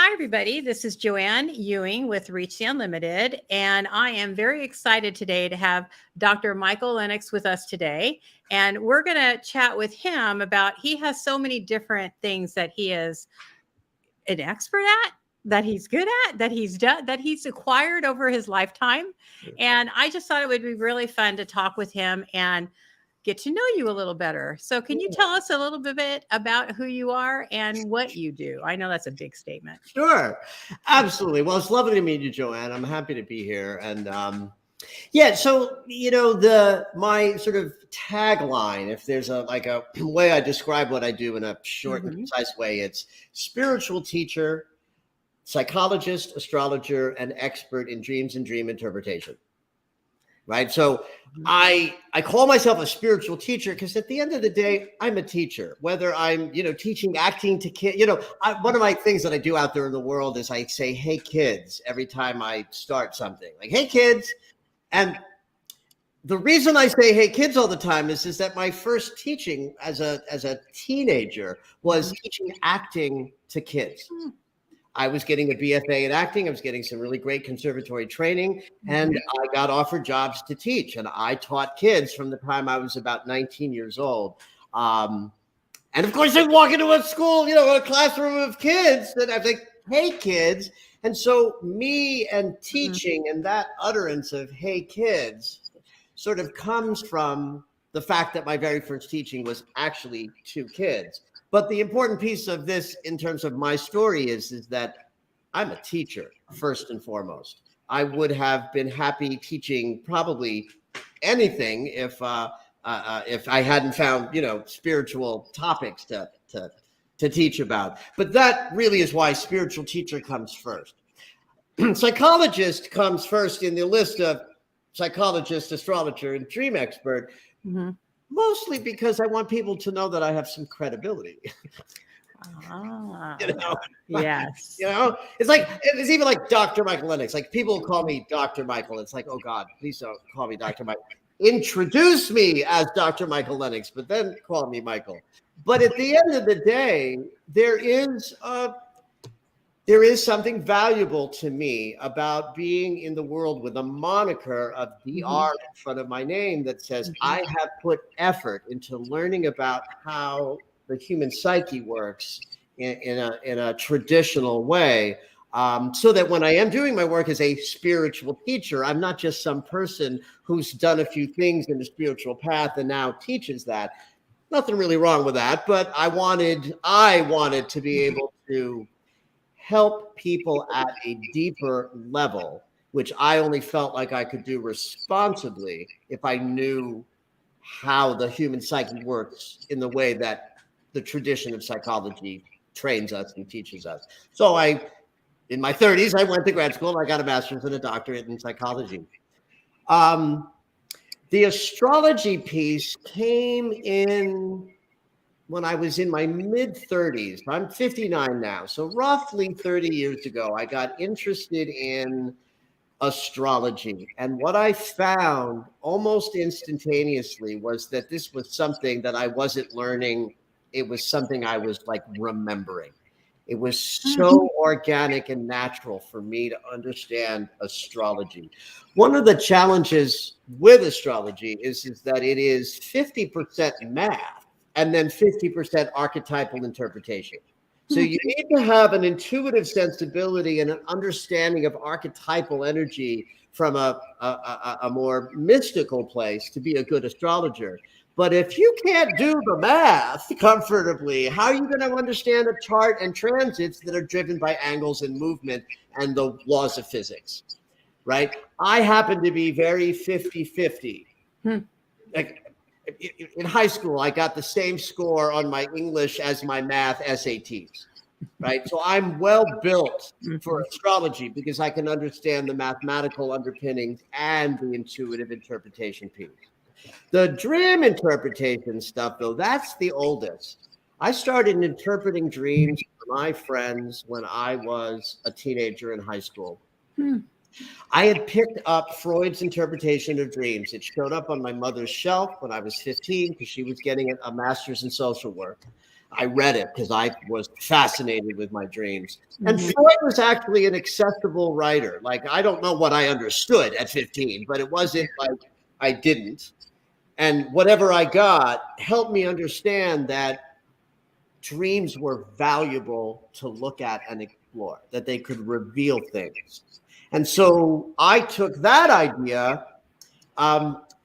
Hi, everybody. This is Joanne Ewing with Reach the Unlimited, and I am very excited today to have Dr. Michael Lennox with us today. And we're going to chat with him about he has so many different things that he is an expert at, that he's good at, that he's done, that he's acquired over his lifetime. And I just thought it would be really fun to talk with him and get to know you a little better. So can you tell us a little bit about who you are and what you do? I know that's a big statement. Sure, absolutely. Well, it's lovely to meet you, Joanne. I'm happy to be here. And yeah, so my sort of tagline, if there's a way I describe what I do in a short and concise way, it's spiritual teacher, psychologist, astrologer, and expert in dreams and dream interpretation. Right. So I call myself a spiritual teacher because at the end of the day, I'm a teacher, whether I'm, teaching acting to kids. One of my things that I do out there in the world is I say, hey, kids, every time I start something like, hey, kids. And the reason I say, hey, kids all the time is that my first teaching as a teenager was teaching acting to kids. I was getting a BFA in acting. I was getting some really great conservatory training, and I got offered jobs to teach. And I taught kids from the time I was about 19 years old. And of course, I walk into a school, a classroom of kids, and I'm like, hey, kids. And so me and teaching and that utterance of, hey, kids, sort of comes from the fact that my very first teaching was actually to kids. But the important piece of this in terms of my story is that I'm a teacher, first and foremost. I would have been happy teaching probably anything if I hadn't found, spiritual topics to teach about. But that really is why spiritual teacher comes first. Psychologist comes first in the list of psychologist, astrologer, and dream expert. Mostly because I want people to know that I have some credibility. Yes. It's even like Dr. Michael Lennox. Like people call me Dr. Michael. It's like, oh God, please don't call me Dr. Michael. Introduce me as Dr. Michael Lennox, but then call me Michael. But at the end of the day, there is something valuable to me about being in the world with a moniker of DR in front of my name that says I have put effort into learning about how the human psyche works in a traditional way, so that when I am doing my work as a spiritual teacher, I'm not just some person who's done a few things in the spiritual path and now teaches that. Nothing really wrong with that, but I wanted to be able to help people at a deeper level, which I only felt like I could do responsibly if I knew how the human psyche works in the way that the tradition of psychology trains us and teaches us. So in my 30s, I went to grad school. I got a master's and a doctorate in psychology. The astrology piece came in when I was in my mid-30s. I'm 59 now. So roughly 30 years ago, I got interested in astrology. And what I found almost instantaneously was that this was something that I wasn't learning. It was something I was remembering. It was so organic and natural for me to understand astrology. One of the challenges with astrology is that it is 50% math and then 50% archetypal interpretation. So you need to have an intuitive sensibility and an understanding of archetypal energy from a more mystical place to be a good astrologer. But if you can't do the math comfortably, how are you going to understand a chart and transits that are driven by angles and movement and the laws of physics, right? I happen to be very 50-50. In high school, I got the same score on my English as my math SATs, right? So I'm well built for astrology because I can understand the mathematical underpinnings and the intuitive interpretation piece. The dream interpretation stuff, though, that's the oldest. I started interpreting dreams for my friends when I was a teenager in high school. I had picked up Freud's interpretation of dreams. It showed up on my mother's shelf when I was 15 because she was getting a master's in social work. I read it because I was fascinated with my dreams. And Mhm. Freud was actually an accessible writer. Like, I don't know what I understood at 15, but it wasn't like I didn't. And whatever I got helped me understand that dreams were valuable to look at and explore, that they could reveal things. And so I took that idea,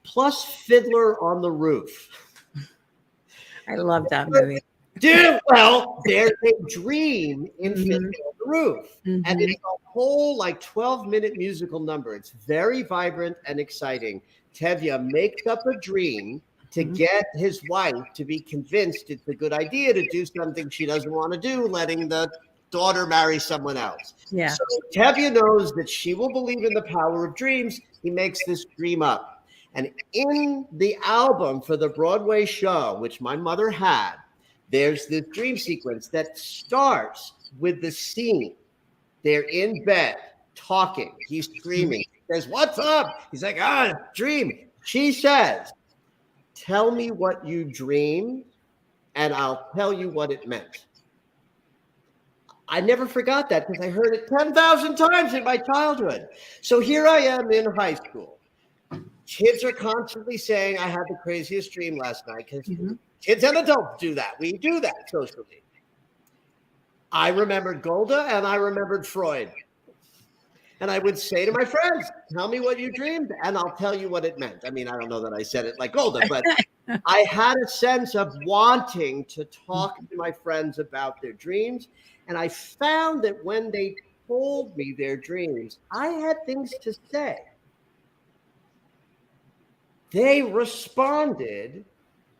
plus Fiddler on the Roof. I love that movie. Dude, well, there's a dream in Fiddler Mhm. on the Roof. And Mhm. it's a whole like 12-minute musical number. It's very vibrant and exciting. Tevye makes up a dream to Mhm. get his wife to be convinced it's a good idea to do something she doesn't want to do, letting the daughter marry someone else. Yeah. So Tevye knows that she will believe in the power of dreams. He makes this dream up. And in the album for the Broadway show, which my mother had, there's this dream sequence that starts with the scene. They're in bed talking. He's screaming. He says, "What's up?" He's like, dream. She says, "Tell me what you dreamed, and I'll tell you what it meant." I never forgot that because I heard it 10,000 times in my childhood. So here I am in high school. Kids are constantly saying, "I had the craziest dream last night," because Mhm. kids and adults do that. We do that socially. I remembered Golda and I remembered Freud. And I would say to my friends, "Tell me what you dreamed, and I'll tell you what it meant." I mean, I don't know that I said it like Golda, but I had a sense of wanting to talk to my friends about their dreams. And I found that when they told me their dreams, I had things to say. They responded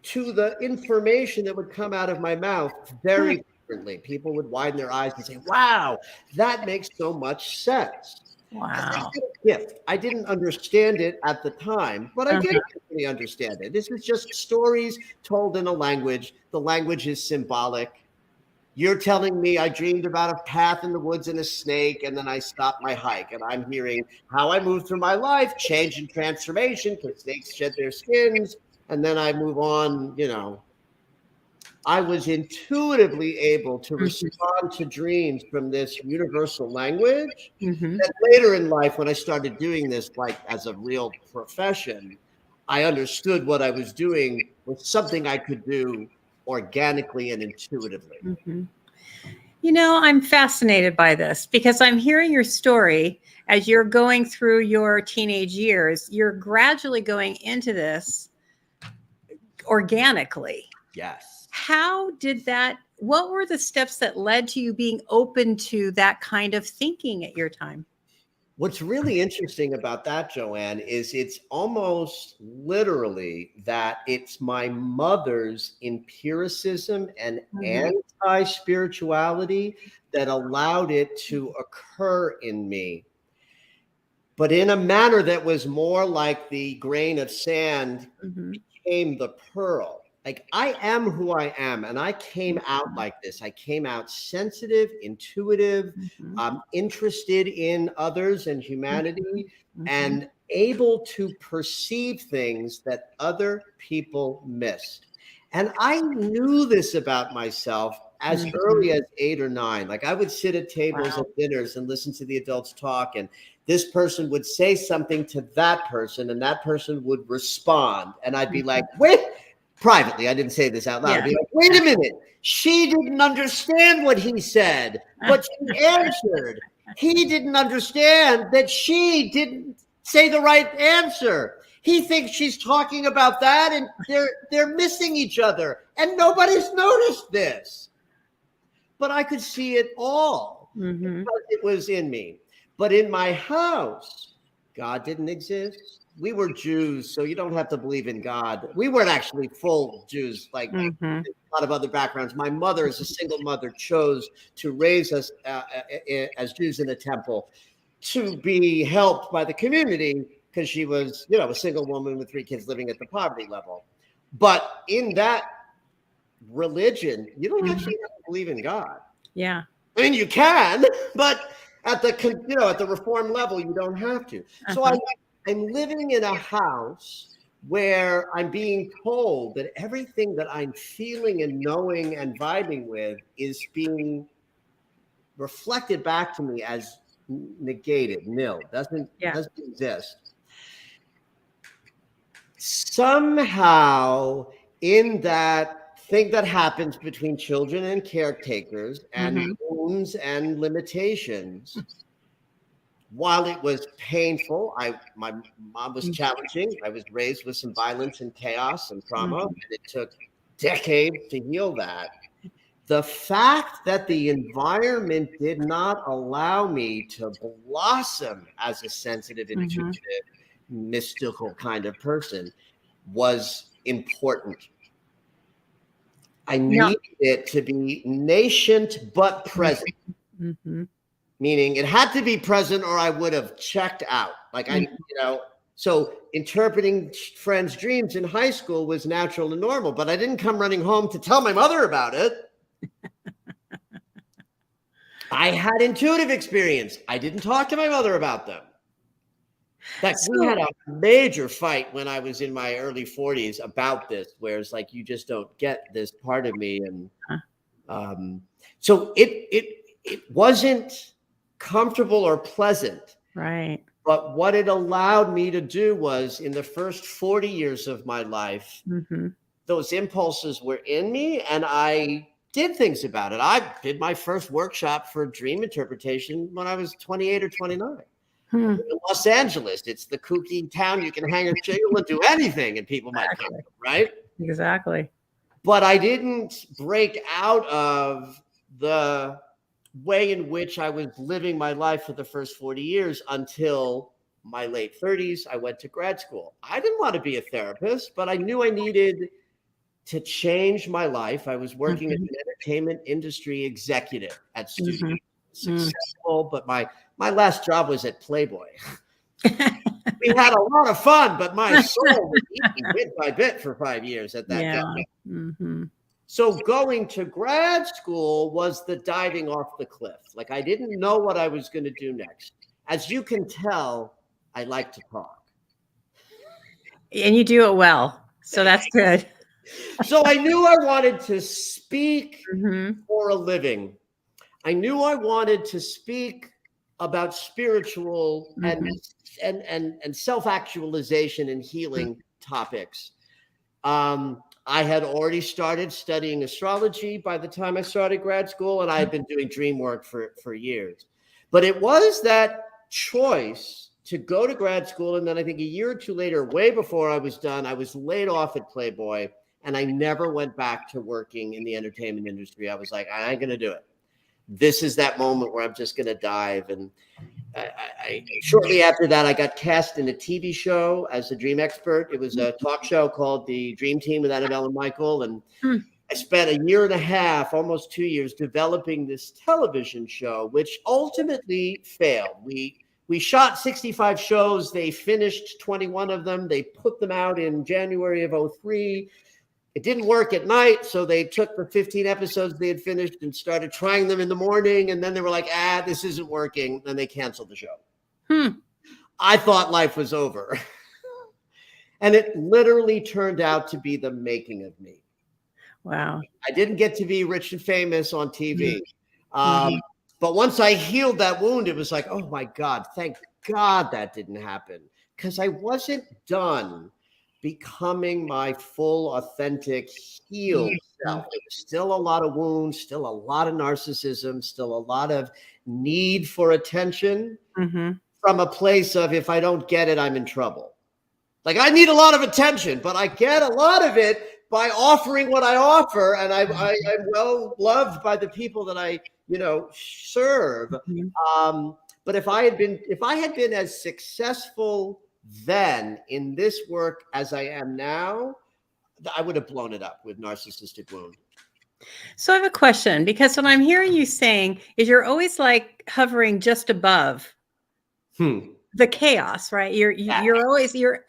to the information that would come out of my mouth very differently. People would widen their eyes and say, "Wow, that makes so much sense." And I Wow. had a gift. I didn't understand it at the time, but I did Uh-huh. actually understand it. This is just stories told in a language. The language is symbolic. You're telling me I dreamed about a path in the woods and a snake, and then I stopped my hike. And I'm hearing how I move through my life, change and transformation, because snakes shed their skins. And then I move on. I was intuitively able to Mhm. respond to dreams from this universal language. Mhm. And later in life, when I started doing this like as a real profession, I understood what I was doing was something I could do organically and intuitively. Mhm. I'm fascinated by this because I'm hearing your story as you're going through your teenage years. You're gradually going into this organically. Yes. What were the steps that led to you being open to that kind of thinking at your time? What's really interesting about that, Joanne, is it's almost literally that it's my mother's empiricism and Mhm. anti-spirituality that allowed it to occur in me, but in a manner that was more like the grain of sand Mhm. became the pearl. Like, I am who I am, and I came out like this. I came out sensitive, intuitive, Mhm. interested in others and Mhm. humanity, Mhm. and able to perceive things that other people missed. And I knew this about myself as Mhm. early as 8 or 9. Like, I would sit at tables Wow. at dinners and listen to the adults talk, and this person would say something to that person, and that person would respond. And I'd be like, Mhm. "Wait," privately, I didn't say this out loud. I'd Yeah. be like, "Wait a minute. She didn't understand what he said, but she answered. He didn't understand that she didn't say the right answer. He thinks she's talking about that, and they're missing each other, and nobody's noticed this." But I could see it all Mhm. because it was in me. But in my house, God didn't exist. We were Jews, so you don't have to believe in God. We weren't actually full Jews like Mhm. a lot of other backgrounds. My mother, as a single mother, chose to raise us as Jews in a temple to be helped by the community because she was, a single woman with 3 kids living at the poverty level. But in that religion, you don't Mhm. actually have to believe in God. Yeah. I mean, you can, but at the reform level, you don't have to. So Uh-huh. I'm living in a house where I'm being told that everything that I'm feeling and knowing and vibing with is being reflected back to me as negated, nil, doesn't exist. Somehow, in that thing that happens between children and caretakers and wounds and limitations, while it was painful, my mom was challenging. I was raised with some violence and chaos and trauma, and it took decades to heal that. The fact that the environment did not allow me to blossom as a sensitive, intuitive, mystical kind of person was important. I needed it to be nascent but present. Meaning it had to be present or I would have checked out. Like so interpreting friends' dreams in high school was natural and normal, but I didn't come running home to tell my mother about it. I had intuitive experience. I didn't talk to my mother about them. Like we had a major fight when I was in my early 40s about this, where it's like, you just don't get this part of me. And so it wasn't comfortable or pleasant. Right. But what it allowed me to do was, in the first 40 years of my life, those impulses were in me and I did things about it. I did my first workshop for dream interpretation when I was 28 or 29. In Los Angeles, it's the kooky town. You can hang a shingle and do anything and people might come, right? Exactly. But I didn't break out of the way in which I was living my life for the first 40 years until my late 30s. I went to grad school. I didn't want to be a therapist, but I knew I needed to change my life. I was working as an entertainment industry executive at studios. Successful, but my last job was at Playboy. We had a lot of fun, but my soul was eating bit by bit for 5 years at that job. So going to grad school was the diving off the cliff. Like I didn't know what I was going to do next. As you can tell, I like to talk. And you do it well. So that's good. So I knew I wanted to speak for a living. I knew I wanted to speak about spiritual and self-actualization and healing topics. I had already started studying astrology by the time I started grad school, and I had been doing dream work for years. But it was that choice to go to grad school, and then I think a year or two later, way before I was done, I was laid off at Playboy, and I never went back to working in the entertainment industry. I was like, I ain't gonna do it. This is that moment where I'm just gonna dive. And I shortly after that, I got cast in a TV show as a dream expert. It was a talk show called The Dream Team with Annabelle and Michael. And I spent a year and a half, almost 2 years, developing this television show, which ultimately failed. We shot 65 shows. They finished 21 of them. They put them out in January of 2003. It didn't work at night, so they took the 15 episodes they had finished and started trying them in the morning, and then they were like, this isn't working, and they canceled the show. I thought life was over. And it literally turned out to be the making of me. Wow. I didn't get to be rich and famous on TV. But once I healed that wound, it was like, oh my God, thank God that didn't happen. Because I wasn't done becoming my full, authentic, healed self. There was still a lot of wounds, still a lot of narcissism, still a lot of need for attention from a place of, if I don't get it, I'm in trouble. Like I need a lot of attention, but I get a lot of it by offering what I offer. And I'm well loved by the people that I, serve. But if I had been as successful then in this work as I am now, I would have blown it up with narcissistic wound. So I have a question, because what I'm hearing you saying is you're always like hovering just above the chaos, right? You're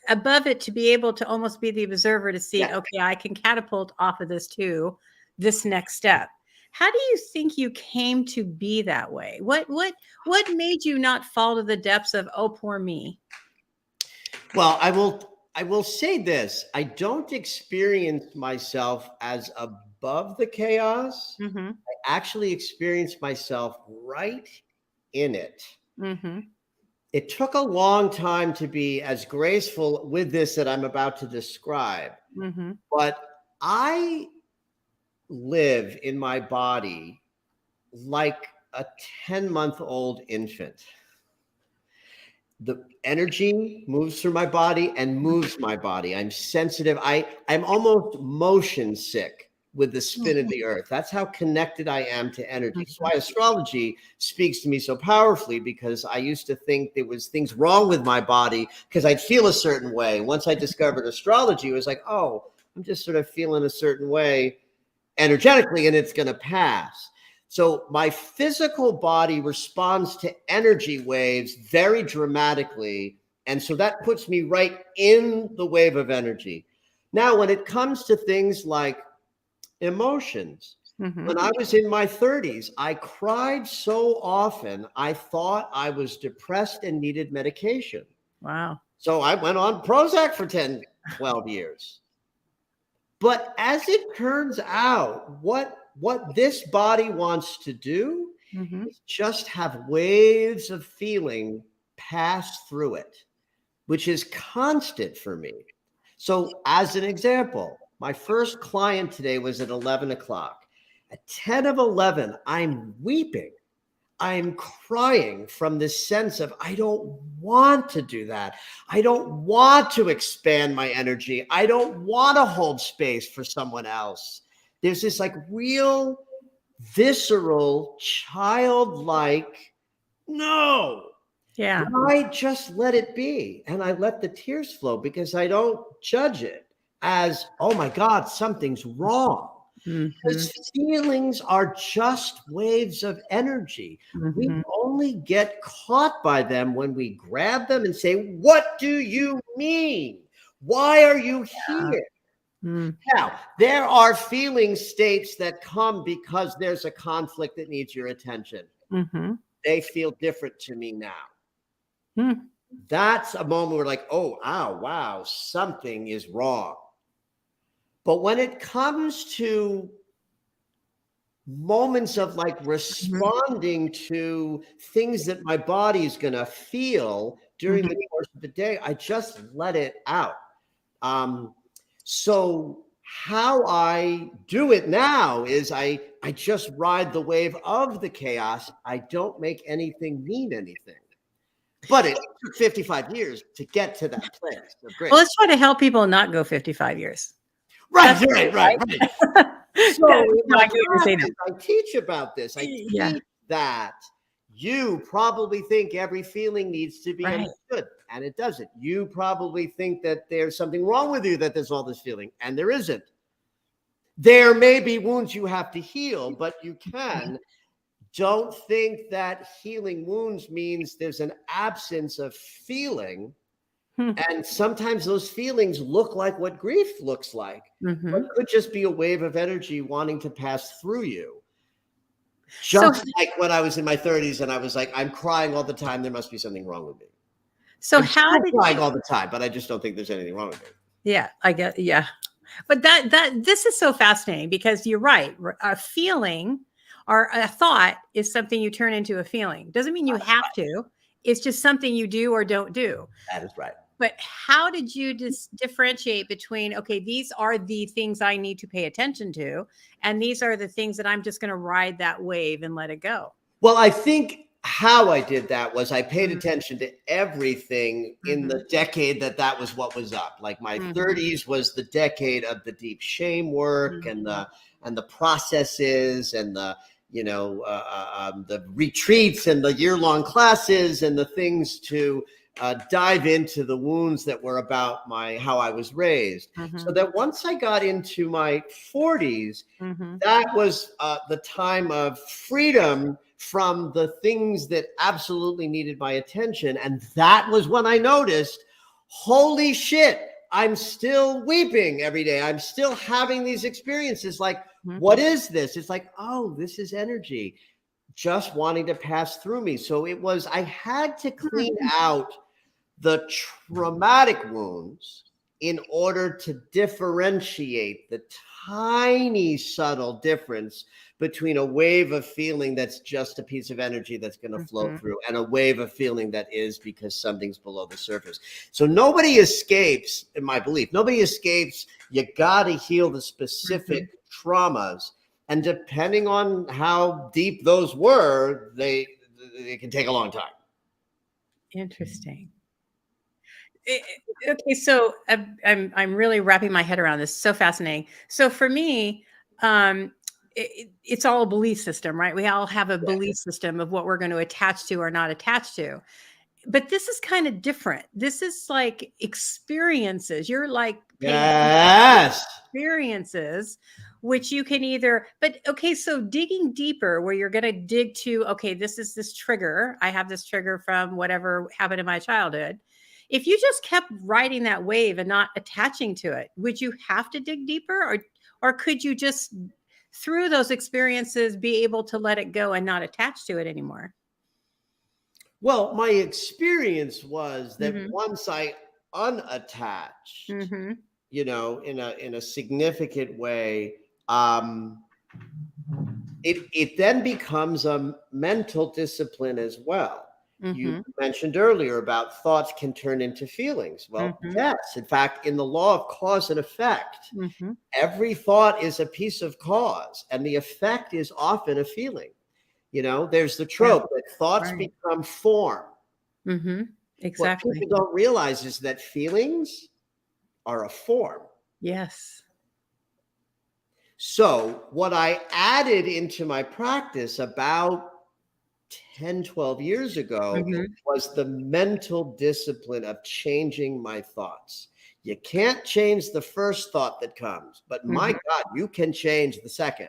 above it to be able to almost be the observer to see, okay, I can catapult off of this to this next step. How do you think you came to be that way? What made you not fall to the depths of, oh, poor me? Well, I will I will say this, I don't experience myself as above the chaos. Mm-hmm. I actually experience myself right in it. Mm-hmm. It took a long time to be as graceful with this that I'm about to describe, Mm-hmm. but I live in my body like a 10-month-old infant. The energy moves through my body and moves my body. I'm sensitive. I'm almost motion sick with the spin of the earth. That's how connected I am to energy. That's why astrology speaks to me so powerfully, because I used to think there was things wrong with my body because I'd feel a certain way. Once I discovered astrology, it was like, oh, I'm just sort of feeling a certain way energetically and it's going to pass. So my physical body responds to energy waves very dramatically. And so that puts me right in the wave of energy. Now, when it comes to things like emotions, Mm-hmm. when I was in my 30s, I cried so often, I thought I was depressed and needed medication. Wow. So I went on Prozac for 10, 12 years. But as it turns out, what this body wants to do Mm-hmm. is just have waves of feeling pass through it, which is constant for me. So as an example, my first client today was at 11 o'clock. At 10 of 11, I'm weeping. I'm crying from this sense of, I don't want to do that. I don't want to expand my energy. I don't want to hold space for someone else. There's this like real visceral, childlike, no. Yeah. I just let it be. And I let the tears flow because I don't judge it as, oh my God, something's wrong. Mm-hmm. Because feelings are just waves of energy. We Mm-hmm. only get caught by them when we grab them and say, what do you mean? Why are you here? Mm-hmm. Now, there are feeling states that come because there's a conflict that needs your attention. Mm-hmm. They feel different to me now. Mm-hmm. That's a moment where like, oh, ow, wow, something is wrong. But when it comes to moments of like responding to things that my body is going to feel during the course of the day, I just let it out. So how I do it now is I just ride the wave of the chaos. I don't make anything mean anything. But it took 55 years to get to that place of grace. Well, let's try to help people not go 55 years. Right. So in my classes, I teach about this. I teach that you probably think every feeling needs to be understood, and it doesn't. You probably think that there's something wrong with you, that there's all this feeling, and there isn't. There may be wounds you have to heal, but you can. Don't think that healing wounds means there's an absence of feeling. And sometimes those feelings look like what grief looks like. But it could just be a wave of energy wanting to pass through you. Just like when I was in my 30s and I was like, I'm crying all the time. There must be something wrong with me. So I'm crying all the time, but I just don't think there's anything wrong with me. Yeah, I get. Yeah. But this is so fascinating because you're right. A feeling or a thought is something you turn into a feeling. Doesn't mean you have to. It's just something you do or don't do. That is right. But how did you differentiate between, okay, these are the things I need to pay attention to, and these are the things that I'm just going to ride that wave and let it go? Well, I think how I did that was I paid attention to everything in the decade that was what was up. Like my 30s was the decade of the deep shame work and the processes and the retreats and the year-long classes and the things to dive into the wounds that were about how I was raised. So that once I got into my 40s, that was the time of freedom from the things that absolutely needed my attention. And that was when I noticed, holy shit, I'm still weeping every day. I'm still having these experiences. Like, what is this? It's like, oh, this is energy just wanting to pass through me. So it was, I had to clean out the traumatic wounds in order to differentiate the tiny subtle difference between a wave of feeling that's just a piece of energy that's going to flow through and a wave of feeling that is because something's below the surface. So nobody escapes, in my belief, nobody escapes. You got to heal the specific traumas. And depending on how deep those were, they can take a long time. Interesting. Okay, so I'm really wrapping my head around this. So fascinating. So for me, it's all a belief system, right? We all have a belief system of what we're going to attach to or not attach to. But this is kind of different. This is like experiences. You're like paying Yes. experiences, which you can either, but okay, so digging deeper where you're going to dig to, okay, this is this trigger. I have this trigger from whatever happened in my childhood. If you just kept riding that wave and not attaching to it, would you have to dig deeper, or could you just through those experiences be able to let it go and not attach to it anymore? Well, my experience was that once I unattached, you know, in a significant way, it then becomes a mental discipline as well. You mentioned earlier about thoughts can turn into feelings. Well, yes. In fact, in the law of cause and effect, every thought is a piece of cause, and the effect is often a feeling. You know, there's the trope that thoughts become form. Exactly. What people don't realize is that feelings are a form. Yes. So what I added into my practice about 10, 12 years ago was the mental discipline of changing my thoughts. You can't change the first thought that comes, but my God, you can change the second.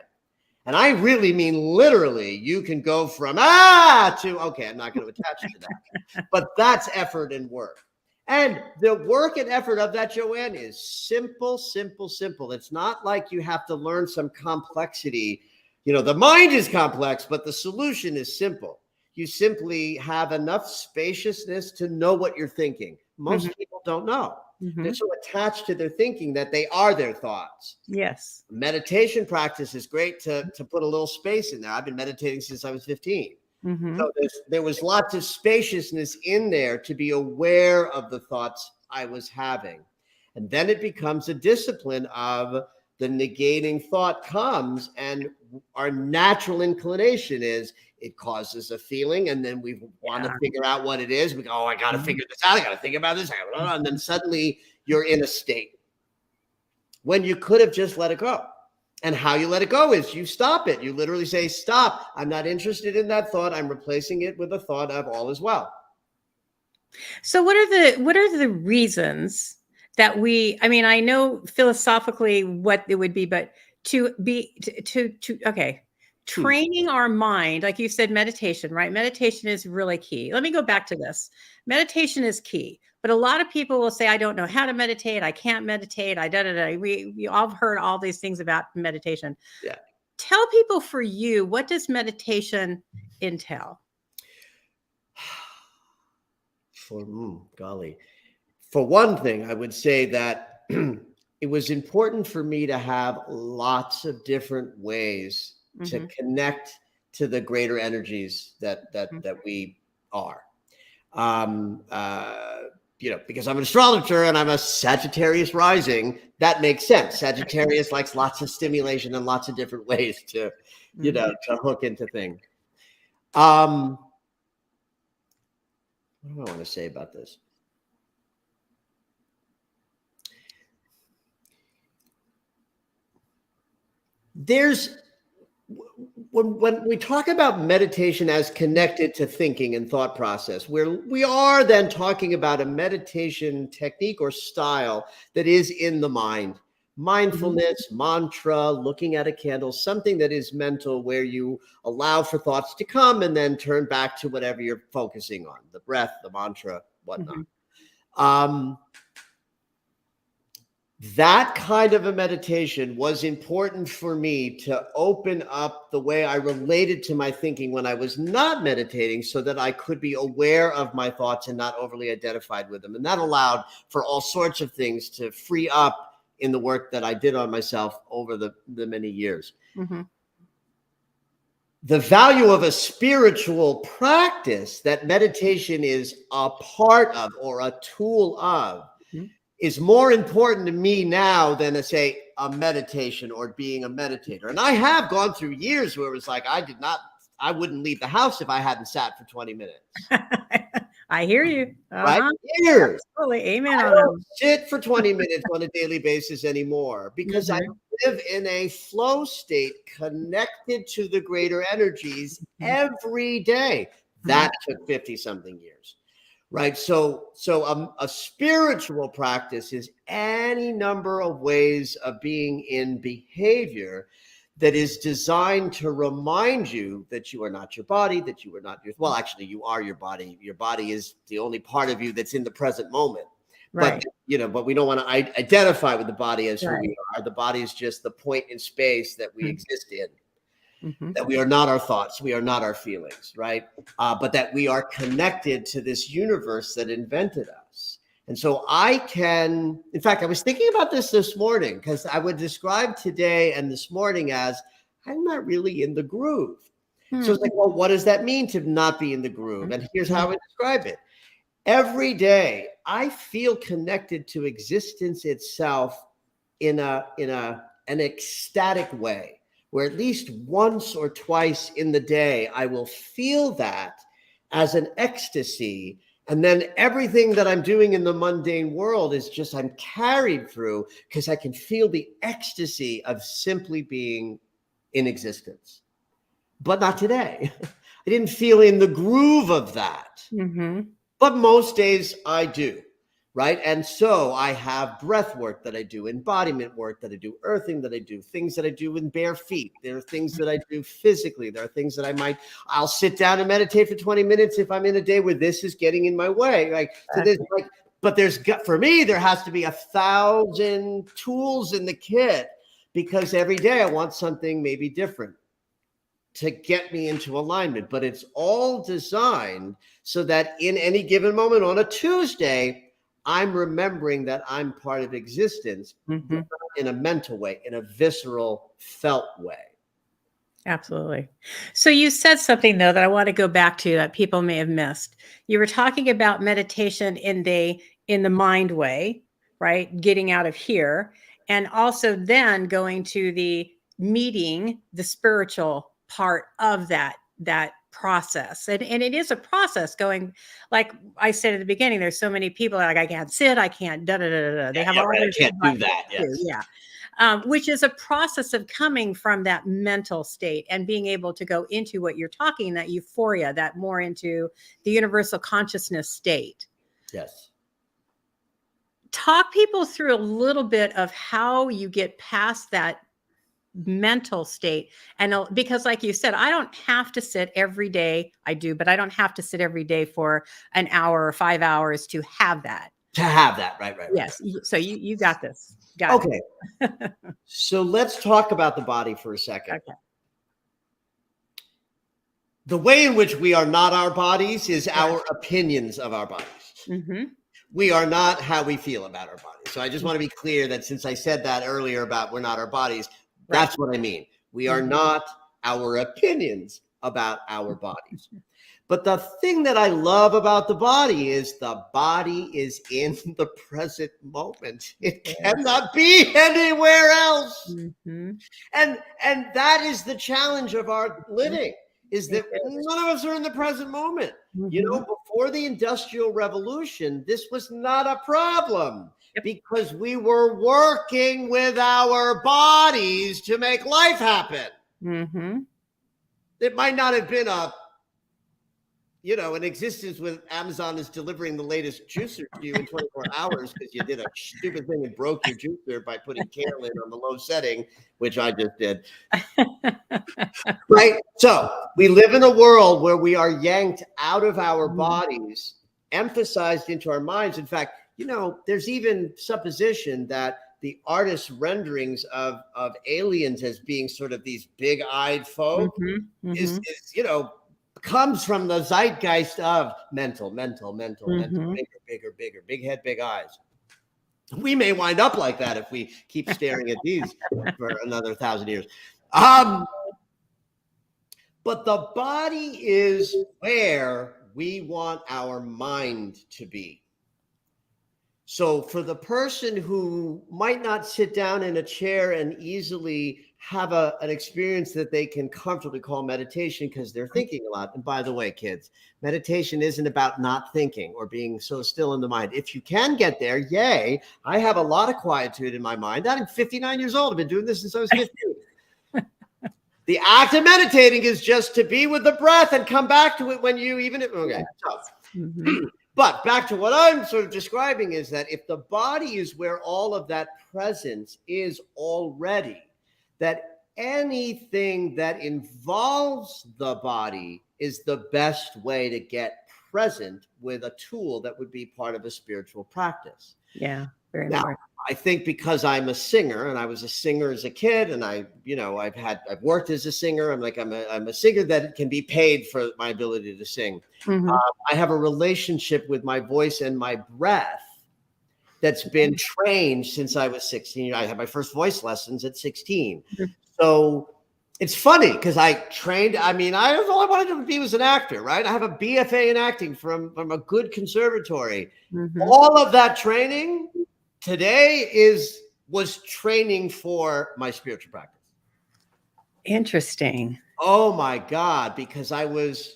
And I really mean literally, you can go from to, okay, I'm not going to attach to that. But that's effort and work. And the work and effort of that, Joanne, is simple, simple, simple. It's not like you have to learn some complexity. You know, the mind is complex, but the solution is simple. You simply have enough spaciousness to know what you're thinking. Most people don't know. They're so attached to their thinking that they are their thoughts. Yes. Meditation practice is great to put a little space in there. I've been meditating since I was 15. So there was lots of spaciousness in there to be aware of the thoughts I was having. And then it becomes a discipline of the negating thought comes, and our natural inclination is it causes a feeling, and then we want to figure out what it is. We go, oh, I got to figure this out. I got to think about this. And then suddenly you're in a state when you could have just let it go. And how you let it go is you stop it. You literally say, stop. I'm not interested in that thought. I'm replacing it with a thought of all is well. So what are the reasons that I mean, I know philosophically what it would be, but training our mind, like you said, meditation, right? Meditation is really key. Let me go back to this. Meditation is key. But a lot of people will say, I don't know how to meditate. I can't meditate. We all have heard all these things about meditation. Yeah. Tell people, for you, what does meditation entail? Golly. For one thing, I would say that it was important for me to have lots of different ways to connect to the greater energies that we are. You know, because I'm an astrologer and I'm a Sagittarius rising, that makes sense. Sagittarius likes lots of stimulation and lots of different ways to, you know, to hook into things. What do I want to say about this? When we talk about meditation as connected to thinking and thought process, we are then talking about a meditation technique or style that is in the mind. Mindfulness, mantra, looking at a candle, something that is mental, where you allow for thoughts to come and then turn back to whatever you're focusing on, the breath, the mantra, whatnot. That kind of a meditation was important for me to open up the way I related to my thinking when I was not meditating, so that I could be aware of my thoughts and not overly identified with them. And that allowed for all sorts of things to free up in the work that I did on myself over the many years. Mm-hmm. The value of a spiritual practice that meditation is a part of or a tool of is more important to me now than, say, a meditation or being a meditator. And I have gone through years where it was like I wouldn't leave the house if I hadn't sat for 20 minutes. I hear you. Right? Years. Absolutely. Amen. I don't sit for 20 minutes on a daily basis anymore because I live in a flow state connected to the greater energies every day. That took 50 something years. Right. So a spiritual practice is any number of ways of being in behavior that is designed to remind you that you are not your body, that you are not well, actually, you are your body. Your body is the only part of you that's in the present moment. Right. But we don't want to identify with the body as who we are. The body is just the point in space that we exist in. That we are not our thoughts, we are not our feelings, right? But that we are connected to this universe that invented us. And so in fact, I was thinking about this morning, because I would describe today and this morning as I'm not really in the groove. So it's like, well, what does that mean to not be in the groove? And here's how I would describe it. Every day, I feel connected to existence itself in an ecstatic way, where at least once or twice in the day, I will feel that as an ecstasy. And then everything that I'm doing in the mundane world is just, I'm carried through because I can feel the ecstasy of simply being in existence. But not today. I didn't feel in the groove of that. But most days I do. Right. And so I have breath work that I do, embodiment work that I do, earthing that I do, things that I do in bare feet. There are things that I do physically. There are things that I'll sit down and meditate for 20 minutes if I'm in a day where this is getting in my way. For me, there has to be 1,000 tools in the kit, because every day I want something maybe different to get me into alignment. But it's all designed so that in any given moment on a Tuesday, I'm remembering that I'm part of existence in a mental way, in a visceral, felt way. Absolutely. So you said something, though, that I want to go back to that people may have missed. You were talking about meditation in the mind way, right? Getting out of here, and also then going to the spiritual part of that process. And it is a process going, like I said at the beginning, there's so many people like, I can't sit, I can't They have all I can't do that. Yes. Yeah. Which is a process of coming from that mental state and being able to go into what you're talking, that euphoria, that more into the universal consciousness state. Yes. Talk people through a little bit of how you get past that mental state. And because like you said, I don't have to sit every day. I do, but I don't have to sit every day for an hour or 5 hours to have that. Right. Yes. So you got this. Okay. So let's talk about the body for a second. Okay. The way in which we are not our bodies is our opinions of our bodies. We are not how we feel about our bodies. So I just want to be clear that since I said that earlier about we're not our bodies, that's what I mean. We are not our opinions about our bodies. But the thing that I love about the body is the body is in the present moment. It cannot be anywhere else. And that is the challenge of our living, is that none of us are in the present moment. Before the Industrial Revolution, this was not a problem. Because we were working with our bodies to make life happen. It might not have been an existence with Amazon is delivering the latest juicer to you in 24 hours because you did a stupid thing and broke your juicer by putting Carolyn on the low setting, which I just did. Right? So we live in a world where we are yanked out of our bodies, emphasized into our minds. In fact, there's even supposition that the artist's renderings of aliens as being sort of these big-eyed folk is, you know, comes from the zeitgeist of mental, bigger, big head, big eyes. We may wind up like that if we keep staring at these for another 1,000 years. But the body is where we want our mind to be. So for the person who might not sit down in a chair and easily have an experience that they can comfortably call meditation because they're thinking a lot. And by the way, kids, meditation isn't about not thinking or being so still in the mind. If you can get there, yay. I have a lot of quietude in my mind. I'm 59 years old. I've been doing this since I was 15. The act of meditating is just to be with the breath and come back to it when you okay. So, but back to what I'm sort of describing is that if the body is where all of that presence is already, that anything that involves the body is the best way to get present with a tool that would be part of a spiritual practice. Yeah, very Now, important. I think because I'm a singer and I was a singer as a kid and I've worked as a singer. I'm a singer that can be paid for my ability to sing. I have a relationship with my voice and my breath that's been trained since I was 16. I had my first voice lessons at 16. So it's funny because I trained. I mean, all I wanted to be was an actor, right? I have a BFA in acting from a good conservatory. All of that training today was training for my spiritual practice. Interesting. Oh my God, because I was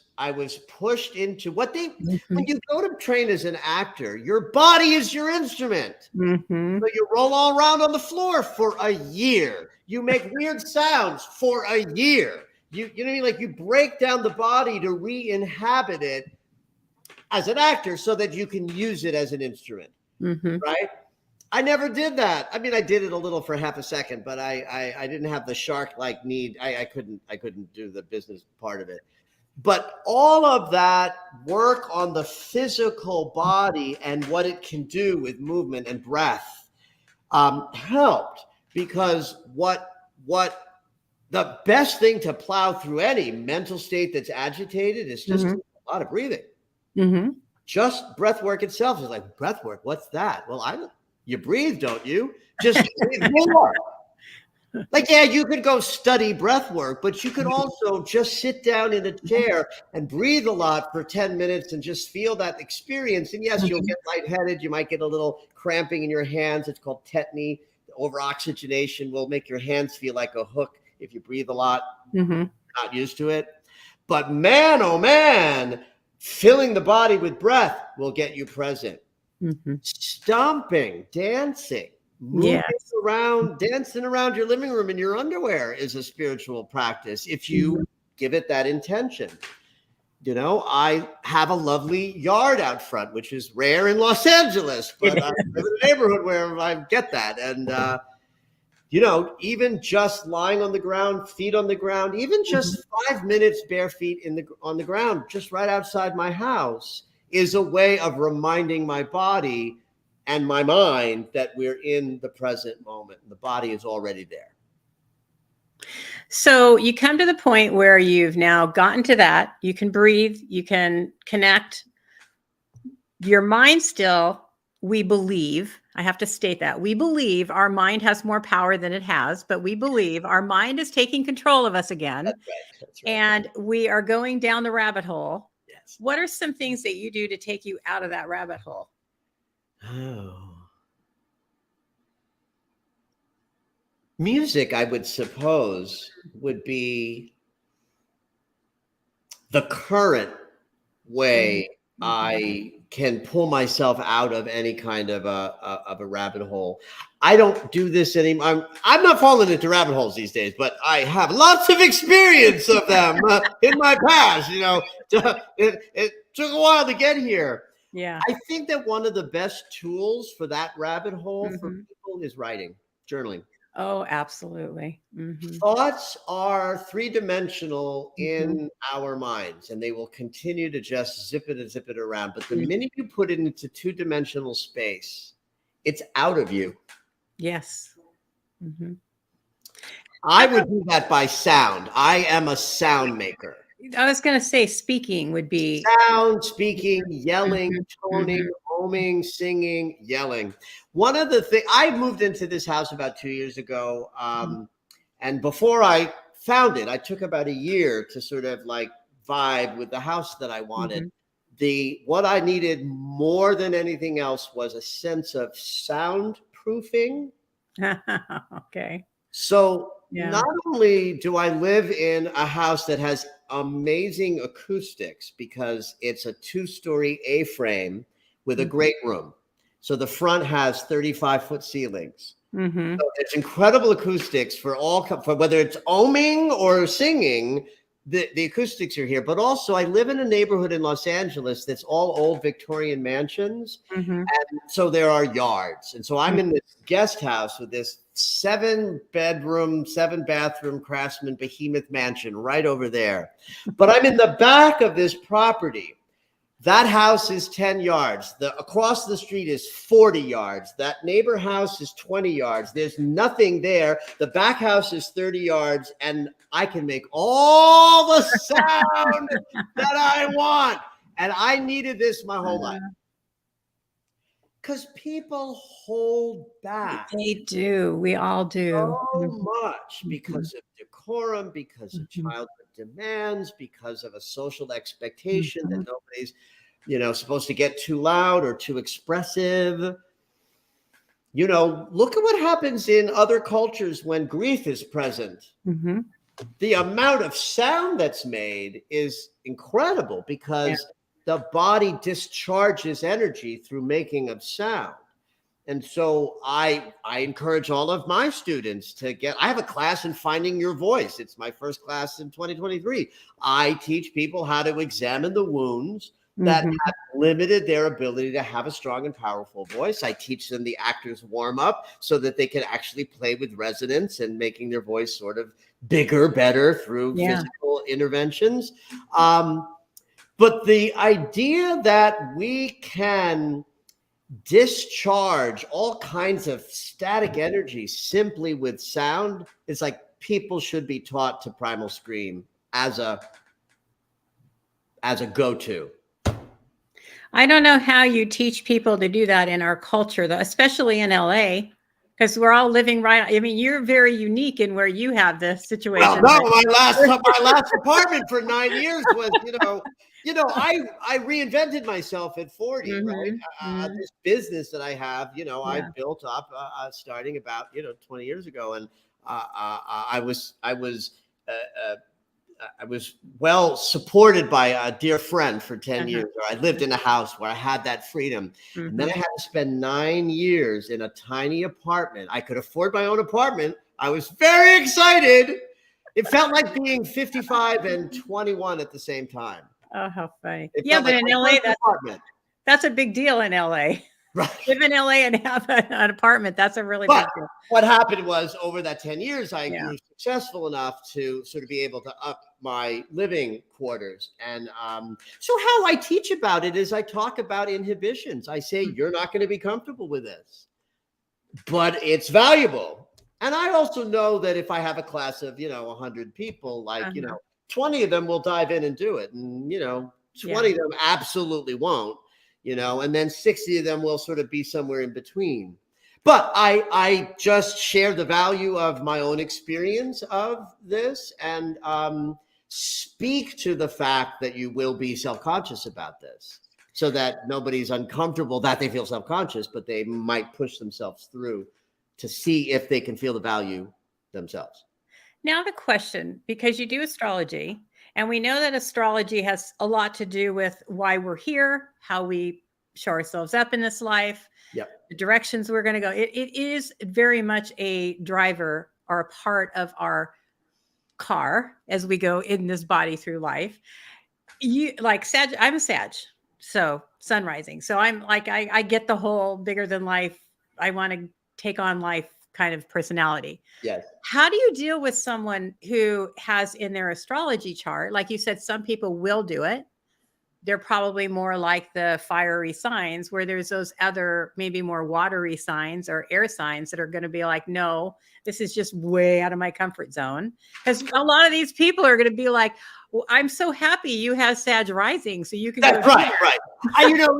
pushed into what when you go to train as an actor, your body is your instrument. So you roll all around on the floor for a year. You make weird sounds for a year. You know what I mean? Like you break down the body to re-inhabit it as an actor so that you can use it as an instrument. Right? I never did that. I mean, I did it a little for half a second, but I didn't have the shark-like need. I couldn't do the business part of it. But all of that work on the physical body and what it can do with movement and breath helped, because what the best thing to plow through any mental state that's agitated is just a lot of breathing. Just breath work itself is like, breath work, what's that? Well, you breathe, don't you? Just breathe more. Like, yeah, you could go study breath work, but you could also just sit down in a chair and breathe a lot for 10 minutes and just feel that experience. And yes, you'll get lightheaded. You might get a little cramping in your hands. It's called tetany. Over-oxygenation will make your hands feel like a hook if you breathe a lot. Not used to it. But man, oh man, filling the body with breath will get you present. Stomping, dancing, moving around, dancing around your living room in your underwear is a spiritual practice if you give it that intention. You know, I have a lovely yard out front, which is rare in Los Angeles, but I live in a neighborhood where I get that. And, you know, even just lying on the ground, feet on the ground, even just 5 minutes bare feet on the ground, just right outside my house, is a way of reminding my body and my mind that we're in the present moment. The body is already there. So you come to the point where you've now gotten to that. You can breathe, you can connect. Your mind still, we believe, I have to state that, we believe our mind has more power than it has, but we believe our mind is taking control of us again. That's right. And we are going down the rabbit hole. Yes. What are some things that you do to take you out of that rabbit hole? Music, I would suppose, would be the current way I can pull myself out of any kind of a rabbit hole. I don't do this anymore. I'm not falling into rabbit holes these days, but I have lots of experience of them in my past. You know, it took a while to get here. Yeah. I think that one of the best tools for that rabbit hole for people is writing, journaling. Oh, absolutely. Thoughts are three-dimensional in our minds, and they will continue to just zip it around. But the minute you put it into two-dimensional space, it's out of you. Yes. Mm-hmm. I would do that by sound. I am a sound maker. I was going to say speaking would be. Sound, speaking, yelling, Mhm, toning, mhm, homing, singing, yelling. One of the things, I moved into this house about 2 years ago. And before I found it, I took about a year to sort of like vibe with the house that I wanted. mhm. What I needed more than anything else was a sense of soundproofing. Okay. So Yeah. not only do I live in a house that has amazing acoustics because it's a two-story A-frame with a great room. So the front has 35-foot ceilings. Mm-hmm. So it's incredible acoustics for whether it's oming or singing, the acoustics are here. But also I live in a neighborhood in Los Angeles that's all old Victorian mansions. Mm-hmm. So there are yards. And so I'm in this guest house with this 7-bedroom, 7-bathroom Craftsman behemoth mansion right over there. But I'm in the back of this property. That house is 10 yards. Across the street is 40 yards. That neighbor house is 20 yards. There's nothing there. The back house is 30 yards, and I can make all the sound that I want. And I needed this my whole life. Because people hold back They do. We all do. so much Mhm, because of decorum, because of mhm, childhood demands, because of a social expectation that mhm. nobody's, supposed to get too loud or too expressive. Look at what happens in other cultures when grief is present. Mhm. The amount of sound that's made is incredible Yeah. because the body discharges energy through making of sound. And so I encourage all of my students I have a class in finding your voice. It's my first class in 2023. I teach people how to examine the wounds that Mhm. have limited their ability to have a strong and powerful voice. I teach them the actor's warm up so that they can actually play with resonance and making their voice sort of bigger, better through Yeah. physical interventions. But the idea that we can discharge all kinds of static energy simply with sound, it's like people should be taught to primal scream as a go-to. I don't know how you teach people to do that in our culture, though, especially in LA, because we're all living right. I mean, you're very unique in where you have this Well, situation. no, But my last apartment for 9 years was, I reinvented myself at 40, right? Mhm, mhm. This business that I have, I Yeah. built up starting about 20 years ago, and uh, I was well supported by a dear friend for 10 Uh-huh. years. Or I lived in a house where I had that freedom. And then Mhm. I had to spend 9 years in a tiny apartment. I could afford my own apartment. I was very excited. It felt like being 55 and 21 at the same time. Oh, how funny. It Yeah, felt but like in my LA, first apartment. that's a big deal in LA. Right. Live in LA and have an apartment, that's a really big But deal. what happened was over that 10 years, I Yeah. grew successful enough to sort of be able to up my living quarters. And so how I teach about it is I talk about inhibitions. I say, Mm. you're not going to be comfortable with this, but it's valuable. And I also know that if I have a class of, 100 people, like, Uh-huh. 20 of them will dive in and do it. And, Yeah. 20 of them absolutely won't, and then 60 of them will sort of be somewhere in between. But I just share the value of my own experience of this and speak to the fact that you will be self-conscious about this so that nobody's uncomfortable that they feel self-conscious, but they might push themselves through to see if they can feel the value themselves. Now the question, because you do astrology, and we know that astrology has a lot to do with why we're here, how we show ourselves up in this life, Yep. the directions we're going to go. It is very much a driver or a part of our car as we go in this body through life. You like Sag, I'm a Sag, so sun rising. So I'm like, I get the whole bigger than life. I want to take on life kind of personality. Yes. How do you deal with someone who has in their astrology chart, like you said, some people will do it, they're probably more like the fiery signs, where there's those other maybe more watery signs or air signs that are going to be like, no, this is just way out of my comfort zone. Because a lot of these people are going to be like, well, I'm so happy you have Sag rising, so you can go That's do right, that. right.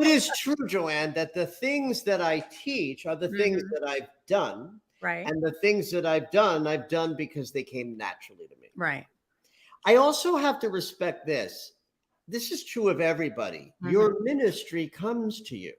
It is true, Joanne, that the things that I teach are the things that I've done. Right. And the things that I've done because they came naturally to me. Right. I also have to respect this. This is true of everybody. Your ministry comes to you.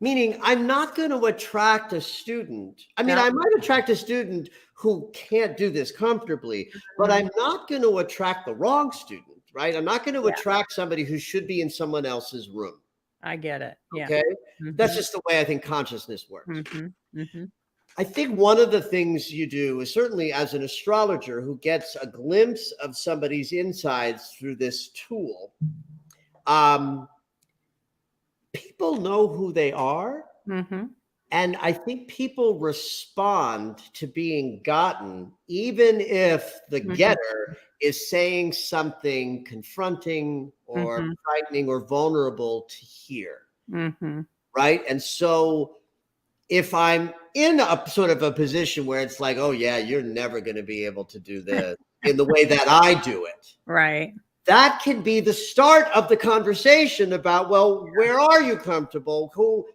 Meaning, I'm not going to attract a student. I mean, No. I might attract a student who can't do this comfortably, but I'm not going to attract the wrong student, right? I'm not going to attract somebody who should be in someone else's room. I get it. Yeah. Okay. That's just the way I think consciousness works. Mm-hmm. I think one of the things you do is, certainly as an astrologer who gets a glimpse of somebody's insides through this tool, people know who they are. And I think people respond to being gotten, even if the getter is saying something confronting or frightening or vulnerable to hear. Right. And so if I'm in a sort of a position where it's like, oh, yeah, you're never going to be able to do this in the way that I do it. Right. That can be the start of the conversation about, well, where are you comfortable?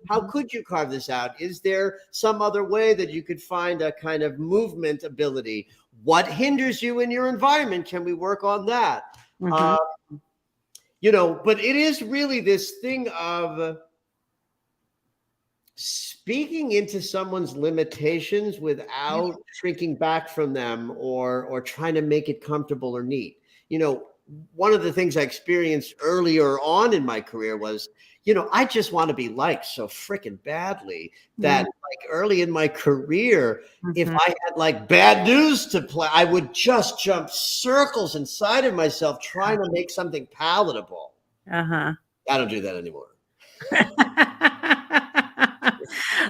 How could you carve this out? Is there some other way that you could find a kind of movement ability? What hinders you in your environment? Can we work on that? But it is really this thing of speaking into someone's limitations without shrinking back from them or trying to make it comfortable or neat. One of the things I experienced earlier on in my career was, I just want to be liked so freaking badly that like early in my career, if I had like bad news to play, I would just jump circles inside of myself trying to make something palatable. I don't do that anymore.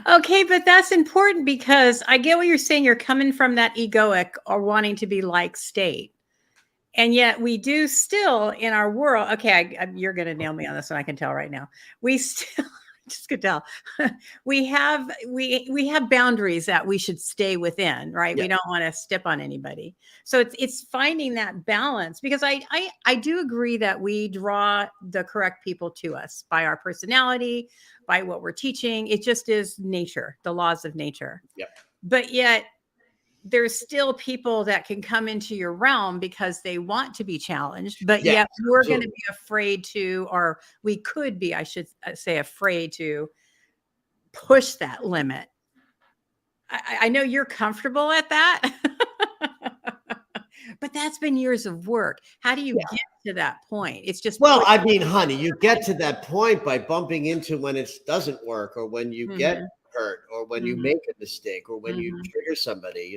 Okay, but that's important, because I get what you're saying. You're coming from that egoic or wanting to be like state. And yet we do still in our world. Okay, you're going to nail me on this one. I can tell right now. We still, just could tell, we have boundaries that we should stay within, right? We don't want to step on anybody. So it's finding that balance, because I do agree that we draw the correct people to us by our personality, by what we're teaching. It just is nature, the laws of nature. But yet, there's still people that can come into your realm because they want to be challenged, but yet we're going to be afraid to, or we could be, I should say, afraid to push that limit. I know you're comfortable at that, but that's been years of work. How do you get to that point? It's just, well, I mean, honey, you get to that point by bumping into when it doesn't work, or when you get hurt, or when you make a mistake, or when you trigger somebody.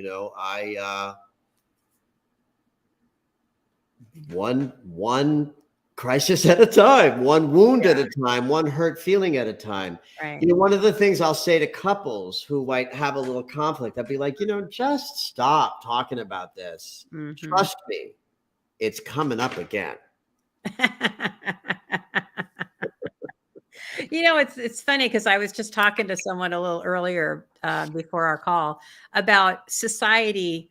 One crisis at a time, one wound at a time, one hurt feeling at a time. Right. One of the things I'll say to couples who might have a little conflict, I'd be like, just stop talking about this. Trust me, it's coming up again. It's funny, because I was just talking to someone a little earlier before our call about society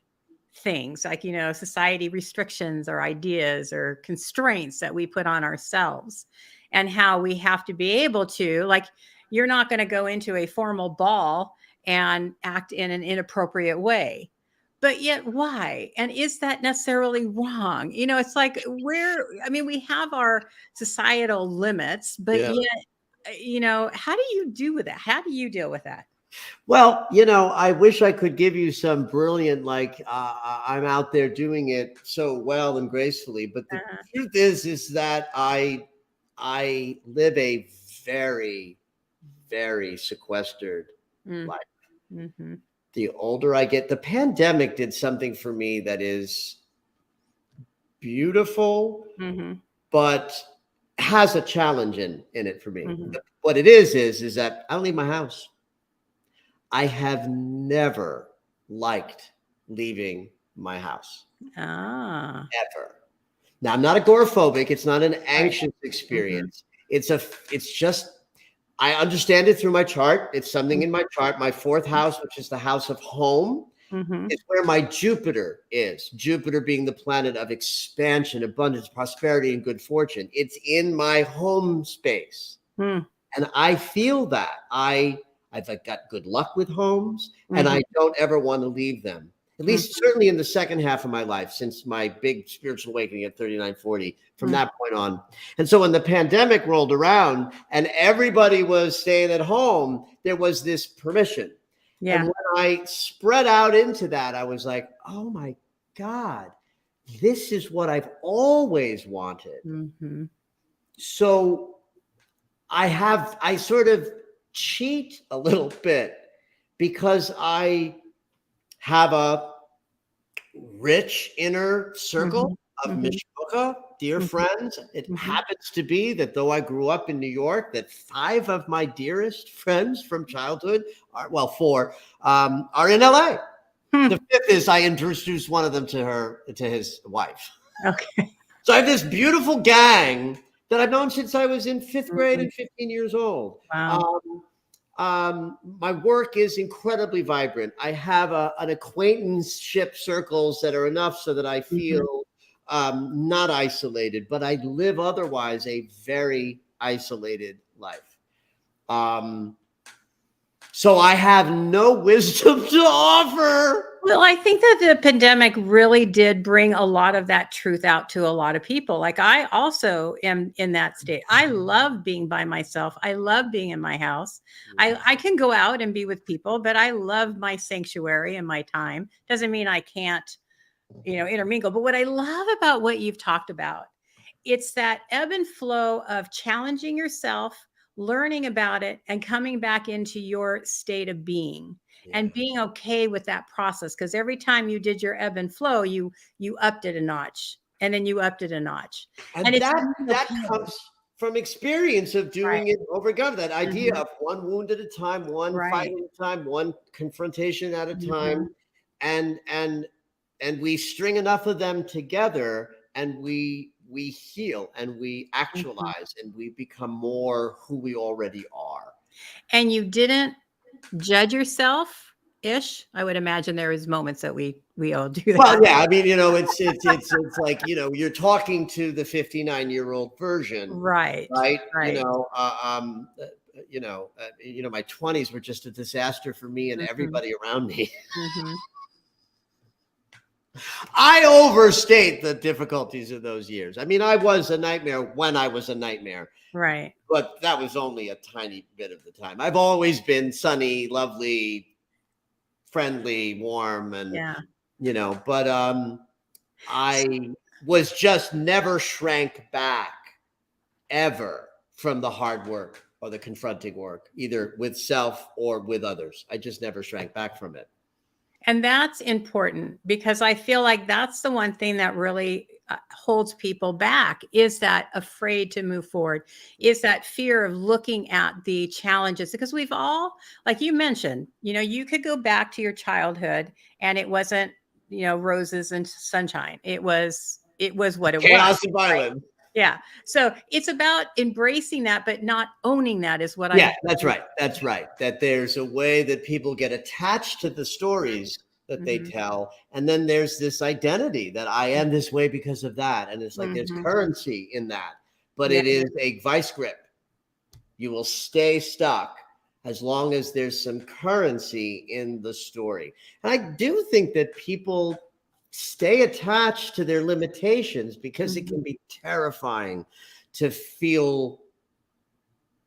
things, like, society restrictions or ideas or constraints that we put on ourselves, and how we have to be able to, like, you're not going to go into a formal ball and act in an inappropriate way. But yet, why? And is that necessarily wrong? It's like we have our societal limits, but yet, how do you do with that? How do you deal with that? Well, I wish I could give you some brilliant, like, I'm out there doing it so well and gracefully. But the truth is that I live a very, very sequestered life. The older I get, the pandemic did something for me that is beautiful, but has a challenge in it for me. What it is that I don't leave my house. I have never liked leaving my house. Ever. Now, I'm not agoraphobic. It's not an anxious Right. experience. It's just, I understand it through my chart. It's something in my chart. My fourth house, which is the house of home, Mm-hmm. is where my Jupiter is. Jupiter being the planet of expansion, abundance, prosperity, and good fortune. It's in my home space. Mm-hmm. And I feel that. I've got good luck with homes, and Mm-hmm. I don't ever want to leave them. At least certainly in the second half of my life, since my big spiritual awakening at 39, 40, from that point on. And so when the pandemic rolled around and everybody was staying at home, there was this permission. Yeah. And when I spread out into that, I was like, oh my God, this is what I've always wanted. Mm-hmm. So I sort of cheat a little bit because I have a rich inner circle of Mm-hmm. mishpocha, dear Mm-hmm. friends. It Mm-hmm. happens to be that though I grew up in New York, that 5 of my dearest friends from childhood are, well, 4, are in LA. Hmm. The 5th is I introduced one of them to his wife. Okay. So I have this beautiful gang that I've known since I was in 5th grade and 15 years old. Wow. My work is incredibly vibrant. I have an acquaintanceship circles that are enough so that I feel not isolated, but I live otherwise a very isolated life. So I have no wisdom to offer. Well, I think that the pandemic really did bring a lot of that truth out to a lot of people. Like I also am in that state. I love being by myself. I love being in my house. I can go out and be with people, but I love my sanctuary and my time. Doesn't mean I can't, intermingle. But what I love about what you've talked about, it's that ebb and flow of challenging yourself, learning about it, and coming back into your state of being. And being okay with that process, because every time you did your ebb and flow, you upped it a notch, and then you upped it a notch, And and it's that really okay. comes from experience of doing Right. it over again. That idea Mhm. of one wound at a time, one fight Right. at a time, one confrontation at a Mhm. time, and we string enough of them together, and we heal and we Mhm. actualize and we become more who we already are. And you didn't judge yourself ish. I would imagine there is moments that we all do Well, that. yeah, I mean, it's like, you're talking to the 59-year-old version, Right. right? Right. My 20s were just a disaster for me and Mhm. everybody around me. Mhm. I overstate the difficulties of those years. I mean, I was a nightmare when I was a nightmare, Right. but that was only a tiny bit of the time. I've always been sunny, lovely, friendly, warm, and Yeah. but I was just never shrank back ever from the hard work or the confronting work, either with self or with others. I just never shrank back from it. And that's important because I feel like that's the one thing that really holds people back is that afraid to move forward, is that fear of looking at the challenges. Because we've all, like you mentioned, you could go back to your childhood and it wasn't, roses and sunshine. It was what it was. Chaos and violence. Yeah. So it's about embracing that, but not owning that is what Yeah, I'm. that's right. That's right. That there's a way that people get attached to the stories that they Mhm. tell. And then there's this identity that I am this way because of that. And it's like there's Mhm. currency in that, but Yeah. it is a vice grip. You will stay stuck as long as there's some currency in the story. And I do think that people stay attached to their limitations because it Mhm. can be terrifying to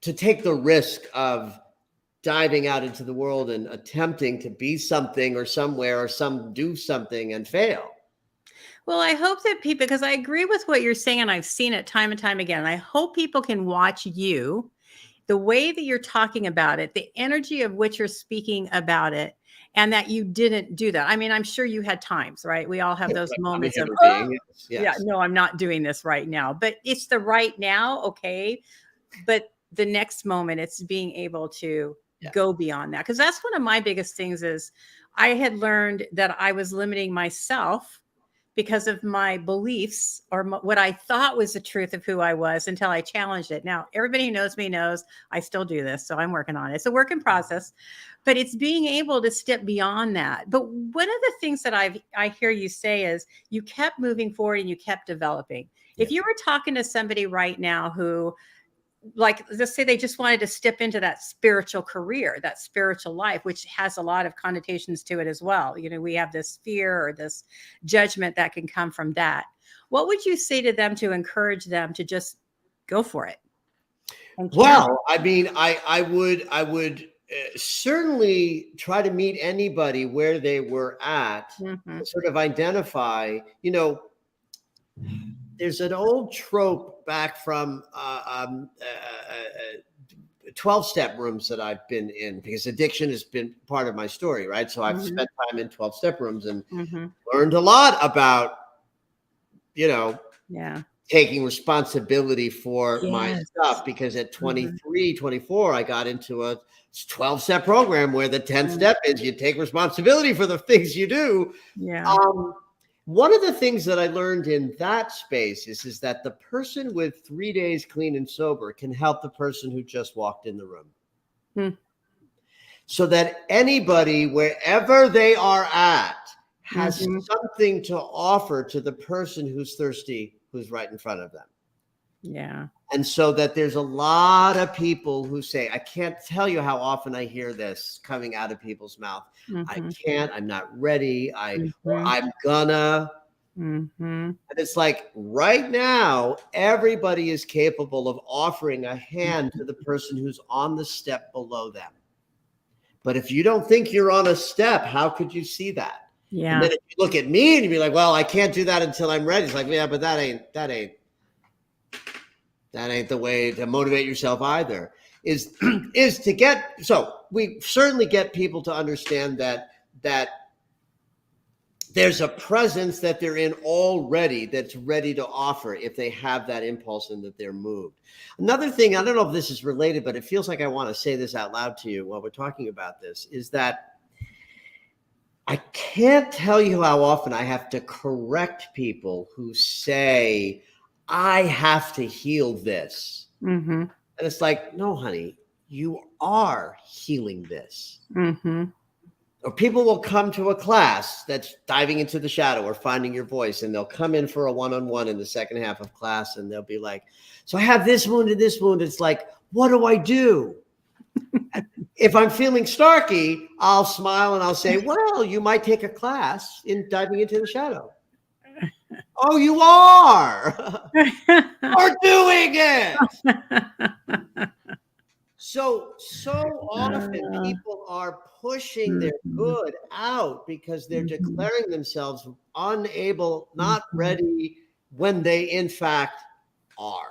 take the risk of diving out into the world and attempting to be something or somewhere or do something and fail. Well, I hope that people, because I agree with what you're saying, and I've seen it time and time again. And I hope people can watch you, the way that you're talking about it, the energy of which you're speaking about it, and that you didn't do that. I mean, I'm sure you had times, right? We all have those I'm a moments of, human oh, being. Yes. yeah, Yes. no, I'm not doing this right now. But it's the right now, okay. But the next moment, it's being able to Yeah. go beyond that. Because that's one of my biggest things is I had learned that I was limiting myself because of my beliefs or what I thought was the truth of who I was until I challenged it. Now, everybody who knows me knows I still do this. So I'm working on it. It's a work in process, but it's being able to step beyond that. But one of the things that I hear you say is you kept moving forward and you kept developing. If you were talking to somebody right now who, like, let's say they just wanted to step into that spiritual career, that spiritual life, which has a lot of connotations to it as well. We have this fear or this judgment that can come from that. What would you say to them to encourage them to just go for it? Well, I mean, I would certainly try to meet anybody where they were at, sort of identify, there's an old trope back from 12-step rooms that I've been in, because addiction has been part of my story, right? So I've spent time in 12-step rooms and learned a lot about, taking responsibility for my stuff, because at 23, 24, I got into a 12-step program where the 10th step is you take responsibility for the things you do. One of the things that I learned in that space is that the person with 3 days clean and sober can help the person who just walked in the room. So that anybody, wherever they are at, has something to offer to the person who's thirsty, who's right in front of them. Yeah. And so that there's a lot of people who say, I can't tell you how often I hear this coming out of people's mouth. I can't, I'm not ready. Or I'm gonna. And it's like, right now, everybody is capable of offering a hand to the person who's on the step below them. But if you don't think you're on a step, how could you see that? Yeah. And then if you look at me and you be like, well, I can't do that until I'm ready. It's like, yeah, but that ain't the way to motivate yourself either. Is to get, so we certainly get people to understand that there's a presence that they're in already that's ready to offer if they have that impulse and that they're moved. Another thing, I don't know if this is related, but it feels like I want to say this out loud to you while we're talking about this, is that I can't tell you how often I have to correct people who say, I have to heal this. And it's like, no, honey, you are healing this. Or people will come to a class that's diving into the shadow or finding your voice, and they'll come in for a one-on-one in the second half of class, and they'll be like, so I have this wound and this wound. It's like, what do I do? If I'm feeling snarky, I'll smile and I'll say, well, you might take a class in diving into the shadow. Oh, you are. Are doing it. So often people are pushing their good out because they're declaring themselves unable, not ready, when they in fact are.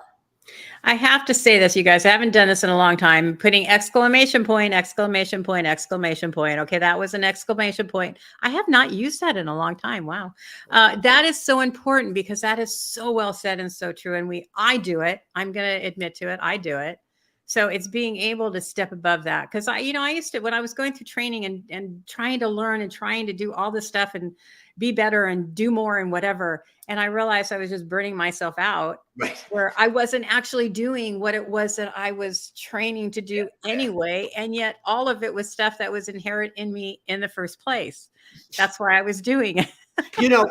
I have to say this, you guys. I haven't done this in a long time. Putting exclamation point, exclamation point, exclamation point. Okay, that was an exclamation point. I have not used that in a long time. Wow. That is so important, because that is so well said and so true. And I do it. I'm going to admit to it. I do it. So it's being able to step above that. Because I used to, when I was going through training and trying to learn and trying to do all this stuff and be better and do more and whatever. And I realized I was just burning myself out, where I wasn't actually doing what it was that I was training to do anyway. And yet all of it was stuff that was inherent in me in the first place. That's why I was doing it.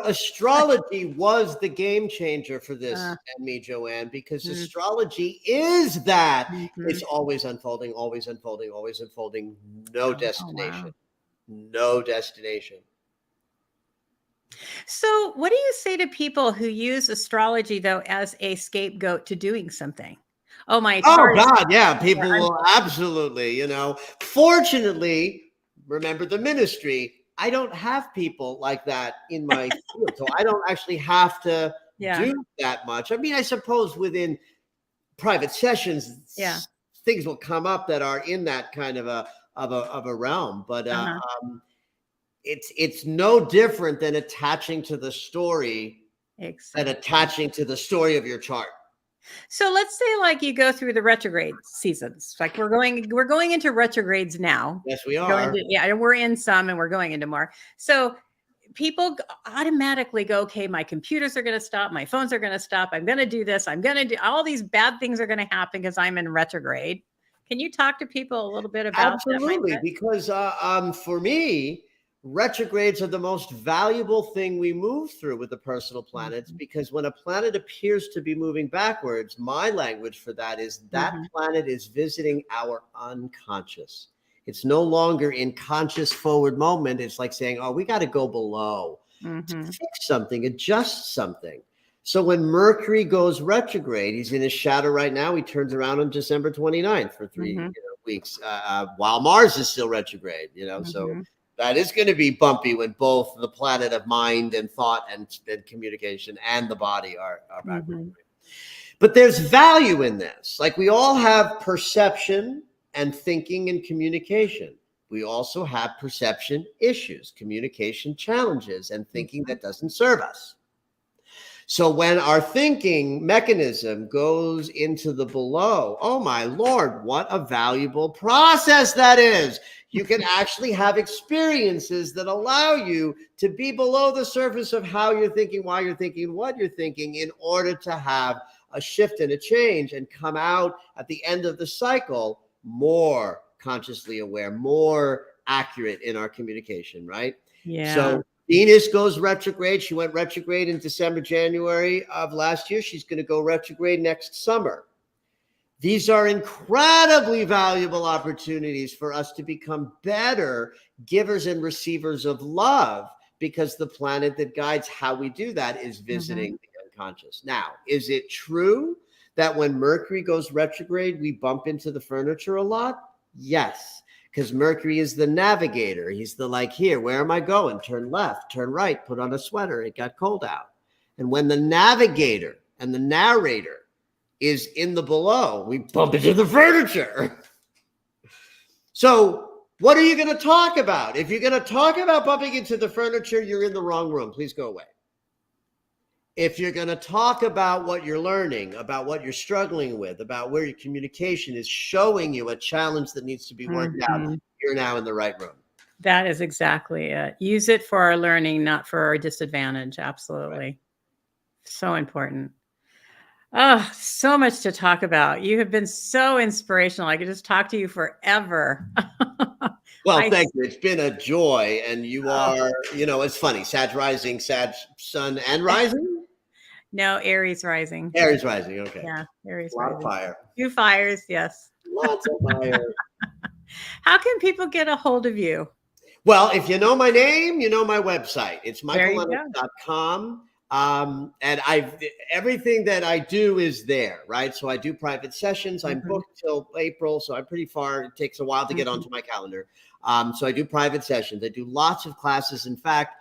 Astrology was the game changer for this and me, Joanne, because astrology is that it's always unfolding, always unfolding, always unfolding. No destination. No destination. So what do you say to people who use astrology, though, as a scapegoat to doing something? Oh, my God, yeah. People will absolutely, Fortunately, remember the ministry, I don't have people like that in my field. So I don't actually have to do that much. I mean, I suppose within private sessions, things will come up that are in that kind of a realm. But it's no different than attaching to the story and attaching to the story of your chart. So let's say, like, you go through the retrograde seasons. Like we're going into retrogrades now. Yes, we are. We're in some and we're going into more. So people automatically go, okay, my computers are going to stop, my phones are going to stop, I'm going to do this, I'm going to do all these bad things are going to happen because I'm in retrograde. Can you talk to people a little bit about that Absolutely, mindset? because for me, retrogrades are the most valuable thing we move through with the personal planets, Mhm. because when a planet appears to be moving backwards, my language for that is that Mhm. planet is visiting our unconscious. It's no longer in conscious forward moment. It's like saying, oh, we got to go below to Mhm. fix something, adjust something. So when Mercury goes retrograde, he's in his shadow right now. He turns around on December 29th for three Mhm. weeks, while Mars is still retrograde, so Mhm. that is going to be bumpy when both the planet of mind and thought and communication and the body are backward. Mhm. But there's value in this. Like, we all have perception and thinking and communication. We also have perception issues, communication challenges, and thinking Mhm. that doesn't serve us. So when our thinking mechanism goes into the below, oh my Lord, what a valuable process that is. You can actually have experiences that allow you to be below the surface of how you're thinking, why you're thinking, what you're thinking, in order to have a shift and a change and come out at the end of the cycle more consciously aware, more accurate in our communication, right? Yeah. So Venus goes retrograde. She went retrograde in December, January of last year. She's going to go retrograde next summer. These are incredibly valuable opportunities for us to become better givers and receivers of love, because the planet that guides how we do that is Mhm. visiting the unconscious. Now, is it true that when Mercury goes retrograde, we bump into the furniture a lot? Yes, because Mercury is the navigator. He's the, like, here, where am I going? Turn left, turn right, put on a sweater. It got cold out. And when the navigator and the narrator is in the below, we bump into the furniture. So what are you going to talk about? If you're going to talk about bumping into the furniture, you're in the wrong room. Please go away. If you're going to talk about what you're learning, about what you're struggling with, about where your communication is showing you a challenge that needs to be worked out, Mhm. you're now in the right room. That is exactly it. Use it for our learning, not for our disadvantage. Right. Absolutely. So important. Oh, so much to talk about. You have been so inspirational. I could just talk to you forever. Well, I thank you. It's been a joy. And you oh, are, it's funny, Sag rising, Sag sun and rising? no, Aries rising. Aries rising. Okay. Yeah, Aries A lot of rising. fire. 2 fires, yes. Lots of fire. How can people get a hold of you? Well, if you know my name, you know my website. It's There you go. michaellennox.com. And everything that I do is there, right? So I do private sessions. I'm Mhm, booked till April, so I'm pretty far. It takes a while to get mhm. onto my calendar. So I do private sessions. I do lots of classes. In fact,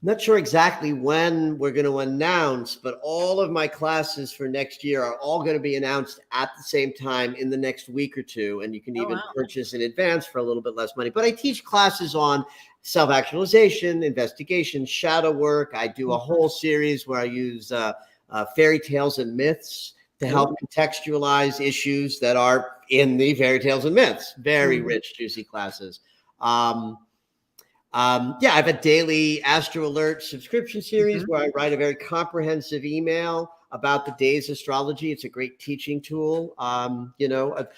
not sure exactly when we're going to announce, but all of my classes for next year are all going to be announced at the same time in the next week or two. And you can Oh, even wow. purchase in advance for a little bit less money. But I teach classes on self-actualization, investigation, shadow work. I do a Mhm. whole series where I use fairy tales and myths to help Ooh. contextualize issues that are in the fairy tales and myths. Very Mhm, rich, juicy classes. Um, yeah, I have a daily Astro Alert subscription series mhm. where I write a very comprehensive email about the day's astrology. It's a great teaching tool.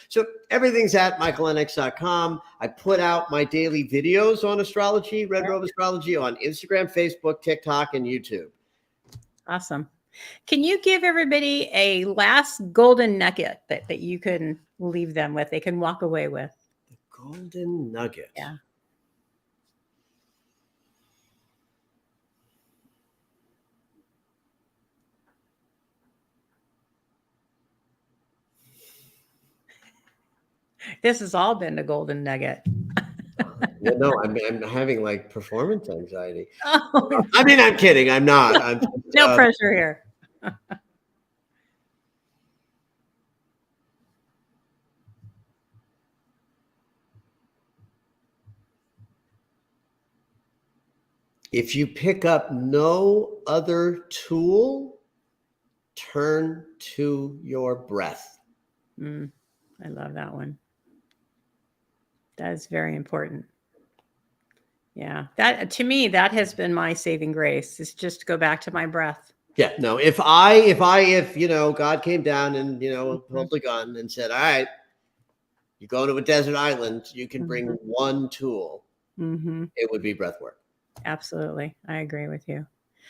So everything's at michaellennox.com. I put out my daily videos on astrology, Red Yep, Robe Astrology, on Instagram, Facebook, TikTok, and YouTube. awesome. Can you give everybody a last golden nugget that you can leave them with, they can walk away with? Golden Nugget. Yeah. This has all been the golden nugget. I'm having like performance anxiety. Oh, I mean, I'm kidding. I'm not. I'm just, no pressure here. if you pick up no other tool, turn to your breath. Mm, I love that one. That is very important. Yeah. That to me, that has been my saving grace, is just to go back to my breath. Yeah, no, if you know, God came down and, you know, Mhm. pulled the gun and said, all right, you go to a desert island, you can bring Mhm. one tool, Mhm. it would be breath work. Absolutely. I agree with you.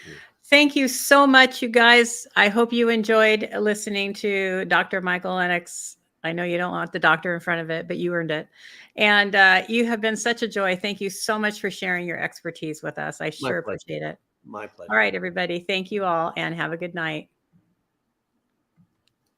Mm. Thank you so much, you guys. I hope you enjoyed listening to Dr. Michael Lennox. I know you don't want the doctor in front of it, but you earned it. And you have been such a joy. Thank you so much for sharing your expertise with us. I My sure pleasure. appreciate it. My All pleasure. right, everybody. Thank you all and have a good night.